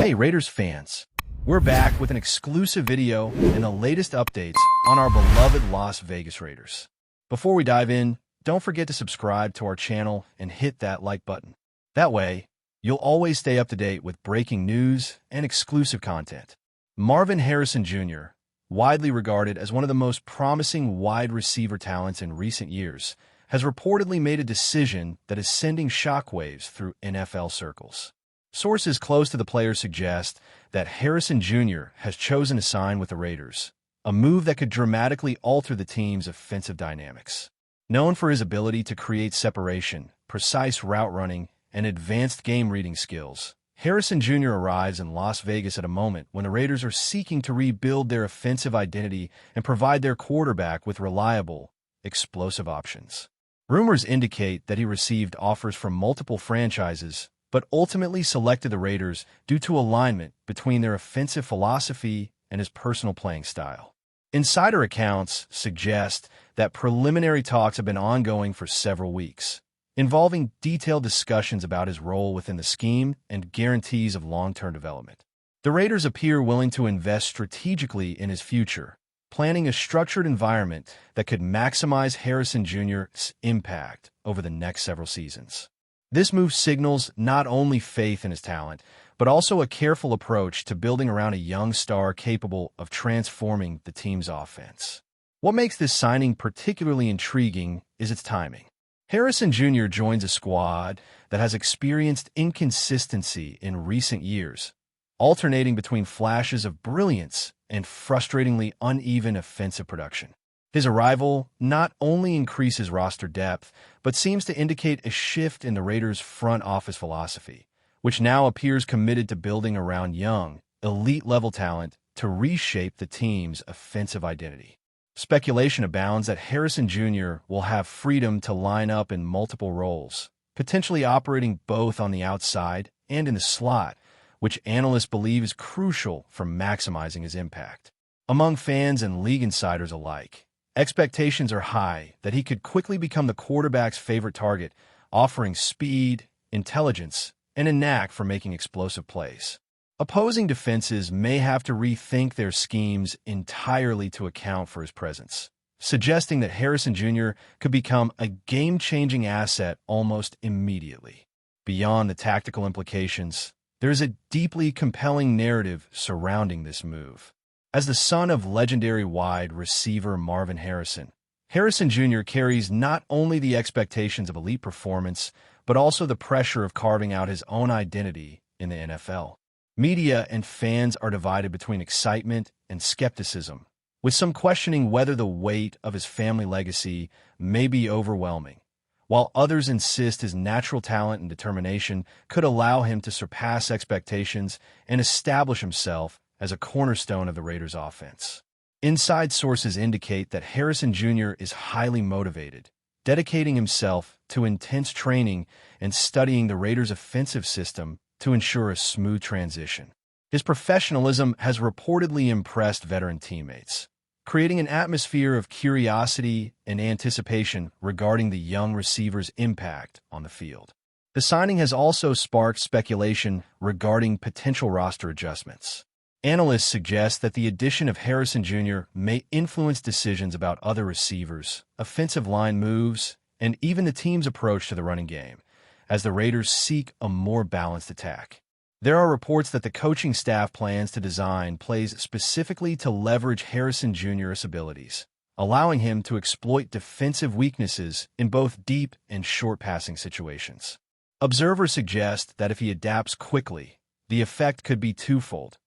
Hey Raiders fans, we're back with an exclusive video and the latest updates on our beloved Las Vegas Raiders. Before we dive in, don't forget to subscribe to our channel and hit that like button. That way, you'll always stay up to date with breaking news and exclusive content. Marvin Harrison Jr., widely regarded as one of the most promising wide receiver talents in recent years, has reportedly made a decision that is sending shockwaves through NFL circles. Sources close to the player suggest that Harrison Jr. has chosen to sign with the Raiders, a move that could dramatically alter the team's offensive dynamics. Known for his ability to create separation, precise route running, and advanced game-reading skills, Harrison Jr. arrives in Las Vegas at a moment when the Raiders are seeking to rebuild their offensive identity and provide their quarterback with reliable, explosive options. Rumors indicate that he received offers from multiple franchises, but ultimately selected the Raiders due to alignment between their offensive philosophy and his personal playing style. Insider accounts suggest that preliminary talks have been ongoing for several weeks, involving detailed discussions about his role within the scheme and guarantees of long-term development. The Raiders appear willing to invest strategically in his future, planning a structured environment that could maximize Harrison Jr.'s impact over the next several seasons. This move signals not only faith in his talent, but also a careful approach to building around a young star capable of transforming the team's offense. What makes this signing particularly intriguing is its timing. Harrison Jr. joins a squad that has experienced inconsistency in recent years, alternating between flashes of brilliance and frustratingly uneven offensive production. His arrival not only increases roster depth, but seems to indicate a shift in the Raiders' front office philosophy, which now appears committed to building around young, elite-level talent to reshape the team's offensive identity. Speculation abounds that Harrison Jr. will have freedom to line up in multiple roles, potentially operating both on the outside and in the slot, which analysts believe is crucial for maximizing his impact. Among fans and league insiders alike, expectations are high that he could quickly become the quarterback's favorite target, offering speed, intelligence, and a knack for making explosive plays. Opposing defenses may have to rethink their schemes entirely to account for his presence, suggesting that Harrison Jr. could become a game-changing asset almost immediately. Beyond the tactical implications, there is a deeply compelling narrative surrounding this move. As the son of legendary wide receiver Marvin Harrison, Harrison Jr. carries not only the expectations of elite performance, but also the pressure of carving out his own identity in the NFL. Media and fans are divided between excitement and skepticism, with some questioning whether the weight of his family legacy may be overwhelming, while others insist his natural talent and determination could allow him to surpass expectations and establish himself as a cornerstone of the Raiders' offense. Inside sources indicate that Harrison Jr. is highly motivated, dedicating himself to intense training and studying the Raiders' offensive system to ensure a smooth transition. His professionalism has reportedly impressed veteran teammates, creating an atmosphere of curiosity and anticipation regarding the young receiver's impact on the field. The signing has also sparked speculation regarding potential roster adjustments. Analysts suggest that the addition of Harrison Jr. may influence decisions about other receivers, offensive line moves, and even the team's approach to the running game, as the Raiders seek a more balanced attack. There are reports that the coaching staff plans to design plays specifically to leverage Harrison Jr.'s abilities, allowing him to exploit defensive weaknesses in both deep and short passing situations. Observers suggest that if he adapts quickly, the effect could be twofold: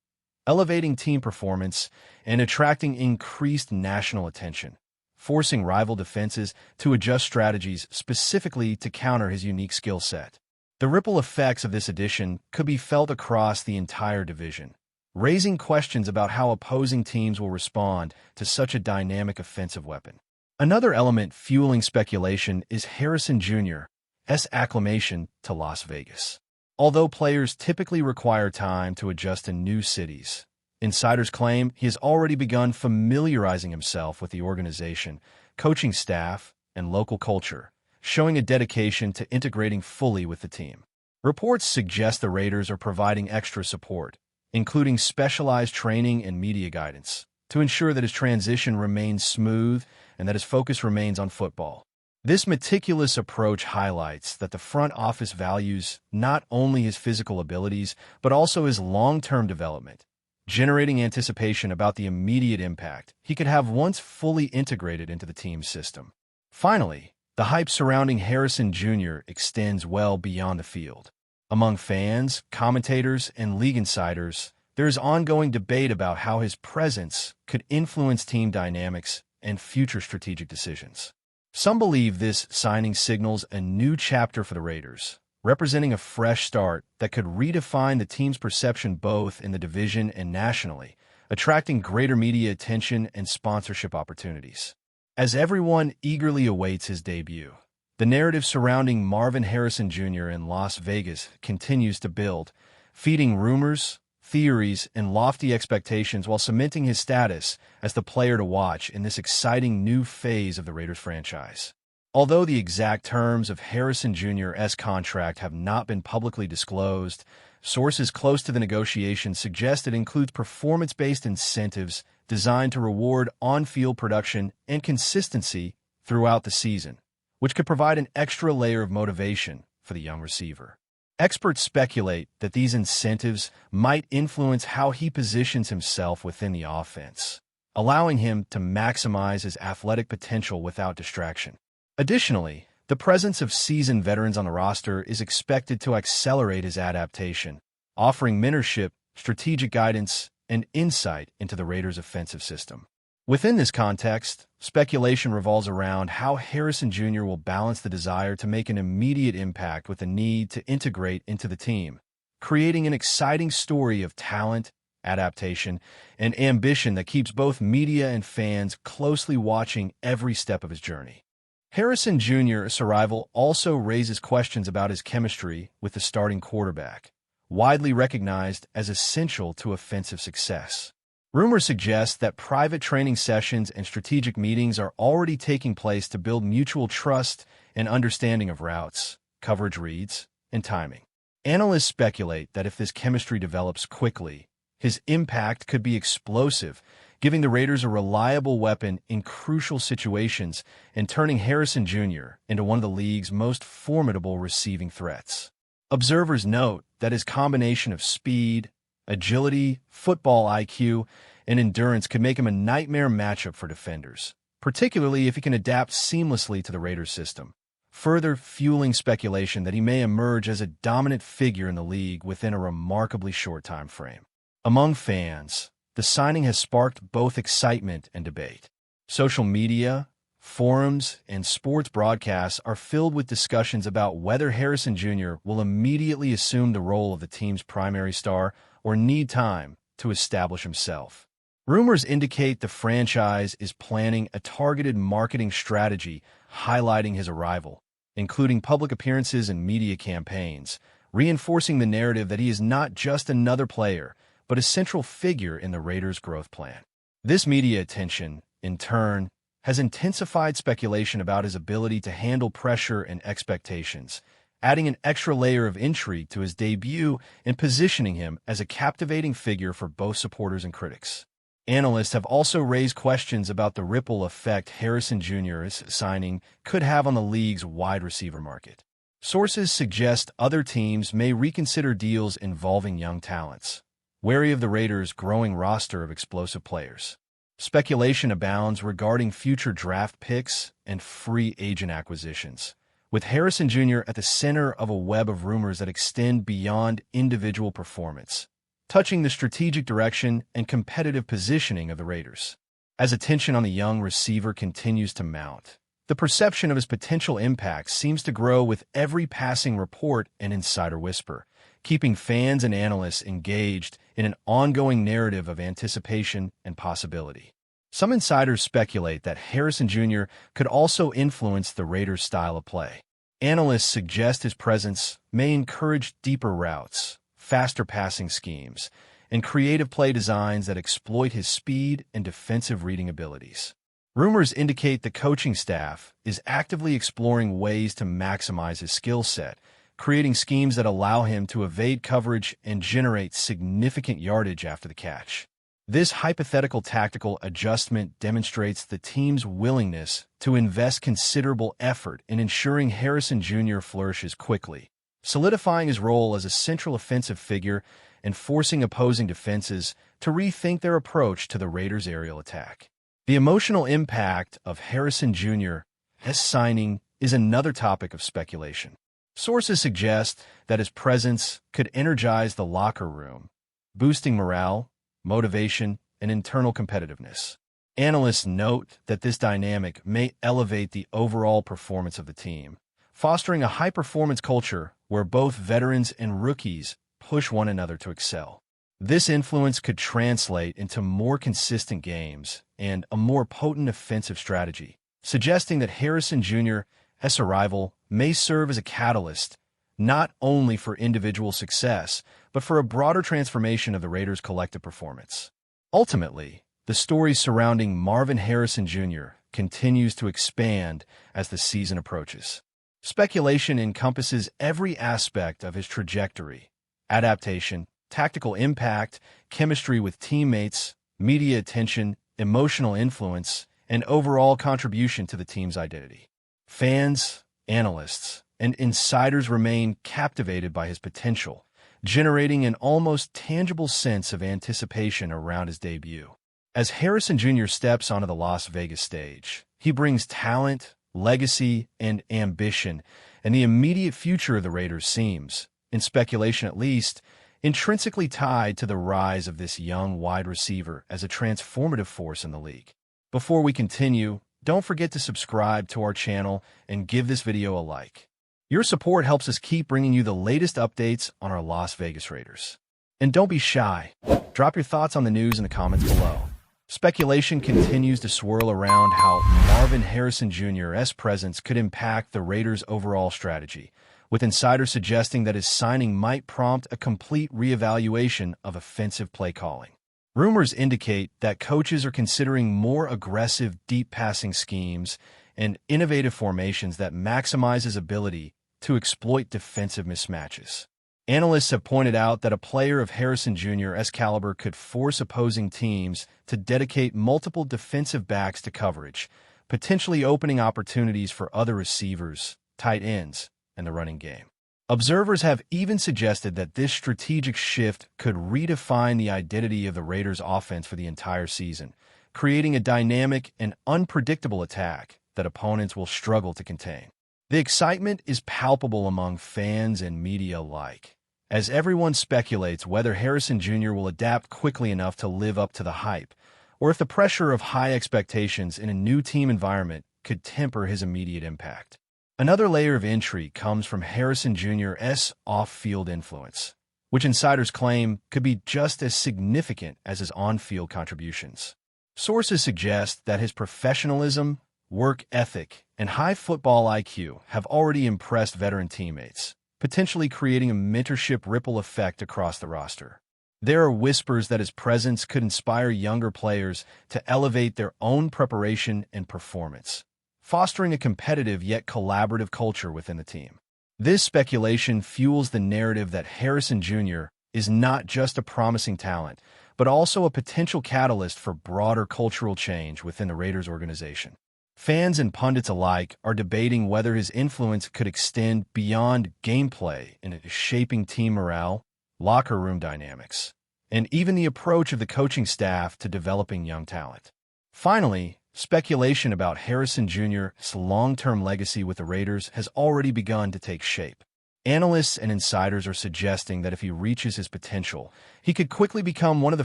elevating team performance and attracting increased national attention, forcing rival defenses to adjust strategies specifically to counter his unique skill set. The ripple effects of this addition could be felt across the entire division, raising questions about how opposing teams will respond to such a dynamic offensive weapon. Another element fueling speculation is Harrison Jr.'s acclimation to Las Vegas. Although players typically require time to adjust to new cities, insiders claim he has already begun familiarizing himself with the organization, coaching staff, and local culture, showing a dedication to integrating fully with the team. Reports suggest the Raiders are providing extra support, including specialized training and media guidance, to ensure that his transition remains smooth and that his focus remains on football. This meticulous approach highlights that the front office values not only his physical abilities, but also his long-term development, generating anticipation about the immediate impact he could have once fully integrated into the team's system. Finally, the hype surrounding Harrison Jr. extends well beyond the field. Among fans, commentators, and league insiders, there is ongoing debate about how his presence could influence team dynamics and future strategic decisions. Some believe this signing signals a new chapter for the Raiders, representing a fresh start that could redefine the team's perception both in the division and nationally, attracting greater media attention and sponsorship opportunities. As everyone eagerly awaits his debut, the narrative surrounding Marvin Harrison Jr. in Las Vegas continues to build, feeding rumors, theories, and lofty expectations while cementing his status as the player to watch in this exciting new phase of the Raiders franchise. Although the exact terms of Harrison Jr.'s contract have not been publicly disclosed, sources close to the negotiations suggest it includes performance-based incentives designed to reward on-field production and consistency throughout the season, which could provide an extra layer of motivation for the young receiver. Experts speculate that these incentives might influence how he positions himself within the offense, allowing him to maximize his athletic potential without distraction. Additionally, the presence of seasoned veterans on the roster is expected to accelerate his adaptation, offering mentorship, strategic guidance, and insight into the Raiders' offensive system. Within this context, speculation revolves around how Harrison Jr. will balance the desire to make an immediate impact with the need to integrate into the team, creating an exciting story of talent, adaptation, and ambition that keeps both media and fans closely watching every step of his journey. Harrison Jr.'s arrival also raises questions about his chemistry with the starting quarterback, widely recognized as essential to offensive success. Rumors suggest that private training sessions and strategic meetings are already taking place to build mutual trust and understanding of routes, coverage reads, and timing. Analysts speculate that if this chemistry develops quickly, his impact could be explosive, giving the Raiders a reliable weapon in crucial situations and turning Harrison Jr. into one of the league's most formidable receiving threats. Observers note that his combination of speed, agility, football IQ, and endurance could make him a nightmare matchup for defenders, particularly if he can adapt seamlessly to the Raiders' system, further fueling speculation that he may emerge as a dominant figure in the league within a remarkably short time frame. Among fans, the signing has sparked both excitement and debate. Social media, forums, and sports broadcasts are filled with discussions about whether Harrison Jr. will immediately assume the role of the team's primary star or need time to establish himself. Rumors indicate the franchise is planning a targeted marketing strategy highlighting his arrival, including public appearances and media campaigns, reinforcing the narrative that he is not just another player, but a central figure in the Raiders' growth plan. This media attention, in turn, has intensified speculation about his ability to handle pressure and expectations, adding an extra layer of intrigue to his debut and positioning him as a captivating figure for both supporters and critics. Analysts have also raised questions about the ripple effect Harrison Jr.'s signing could have on the league's wide receiver market. Sources suggest other teams may reconsider deals involving young talents, wary of the Raiders' growing roster of explosive players. Speculation abounds regarding future draft picks and free agent acquisitions, with Harrison Jr. at the center of a web of rumors that extend beyond individual performance, touching the strategic direction and competitive positioning of the Raiders. As attention on the young receiver continues to mount, the perception of his potential impact seems to grow with every passing report and insider whisper, keeping fans and analysts engaged in an ongoing narrative of anticipation and possibility. Some insiders speculate that Harrison Jr. could also influence the Raiders' style of play. Analysts suggest his presence may encourage deeper routes, faster passing schemes, and creative play designs that exploit his speed and defensive reading abilities. Rumors indicate the coaching staff is actively exploring ways to maximize his skill set, creating schemes that allow him to evade coverage and generate significant yardage after the catch. This hypothetical tactical adjustment demonstrates the team's willingness to invest considerable effort in ensuring Harrison Jr. flourishes quickly, solidifying his role as a central offensive figure and forcing opposing defenses to rethink their approach to the Raiders' aerial attack. The emotional impact of Harrison Jr.'s signing is another topic of speculation. Sources suggest that his presence could energize the locker room, boosting morale, motivation, and internal competitiveness. Analysts note that this dynamic may elevate the overall performance of the team, fostering a high-performance culture where both veterans and rookies push one another to excel. This influence could translate into more consistent games and a more potent offensive strategy, suggesting that Harrison Jr.'s arrival may serve as a catalyst not only for individual success, but for a broader transformation of the Raiders' collective performance. Ultimately, the story surrounding Marvin Harrison Jr. continues to expand as the season approaches. Speculation encompasses every aspect of his trajectory: adaptation, tactical impact, chemistry with teammates, media attention, emotional influence, and overall contribution to the team's identity. Fans, analysts, and insiders remain captivated by his potential, generating an almost tangible sense of anticipation around his debut. As Harrison Jr. steps onto the Las Vegas stage, he brings talent, legacy, and ambition, and the immediate future of the Raiders seems, in speculation at least, intrinsically tied to the rise of this young wide receiver as a transformative force in the league. Before we continue, don't forget to subscribe to our channel and give this video a like. Your support helps us keep bringing you the latest updates on our Las Vegas Raiders. And don't be shy. Drop your thoughts on the news in the comments below. Speculation continues to swirl around how Marvin Harrison Jr.'s presence could impact the Raiders' overall strategy, with insiders suggesting that his signing might prompt a complete reevaluation of offensive play calling. Rumors indicate that coaches are considering more aggressive deep passing schemes and innovative formations that maximize his ability to exploit defensive mismatches. Analysts have pointed out that a player of Harrison Jr.'s caliber could force opposing teams to dedicate multiple defensive backs to coverage, potentially opening opportunities for other receivers, tight ends, and the running game. Observers have even suggested that this strategic shift could redefine the identity of the Raiders' offense for the entire season, creating a dynamic and unpredictable attack that opponents will struggle to contain. The excitement is palpable among fans and media alike, as everyone speculates whether Harrison Jr. will adapt quickly enough to live up to the hype, or if the pressure of high expectations in a new team environment could temper his immediate impact. Another layer of intrigue comes from Harrison Jr.'s off-field influence, which insiders claim could be just as significant as his on-field contributions. Sources suggest that his professionalism, work ethic, and high football IQ have already impressed veteran teammates, potentially creating a mentorship ripple effect across the roster. There are whispers that his presence could inspire younger players to elevate their own preparation and performance, fostering a competitive yet collaborative culture within the team. This speculation fuels the narrative that Harrison Jr. is not just a promising talent, but also a potential catalyst for broader cultural change within the Raiders organization. Fans and pundits alike are debating whether his influence could extend beyond gameplay into shaping team morale, locker room dynamics, and even the approach of the coaching staff to developing young talent. Finally, speculation about Harrison Jr.'s long-term legacy with the Raiders has already begun to take shape. Analysts and insiders are suggesting that if he reaches his potential, he could quickly become one of the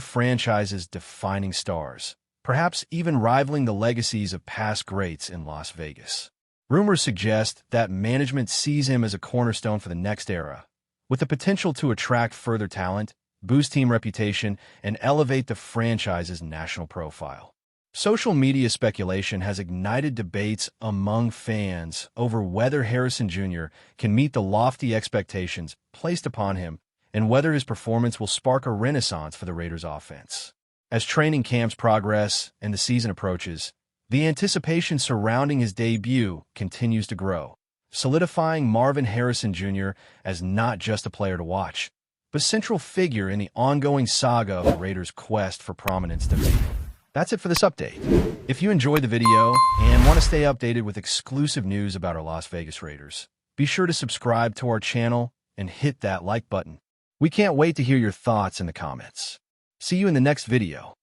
franchise's defining stars, perhaps even rivaling the legacies of past greats in Las Vegas. Rumors suggest that management sees him as a cornerstone for the next era, with the potential to attract further talent, boost team reputation, and elevate the franchise's national profile. Social media speculation has ignited debates among fans over whether Harrison Jr. can meet the lofty expectations placed upon him and whether his performance will spark a renaissance for the Raiders' offense. As training camps progress and the season approaches, the anticipation surrounding his debut continues to grow, solidifying Marvin Harrison Jr. as not just a player to watch, but a central figure in the ongoing saga of the Raiders' quest for prominence defeat. That's it for this update. If you enjoyed the video and want to stay updated with exclusive news about our Las Vegas Raiders, be sure to subscribe to our channel and hit that like button. We can't wait to hear your thoughts in the comments. See you in the next video.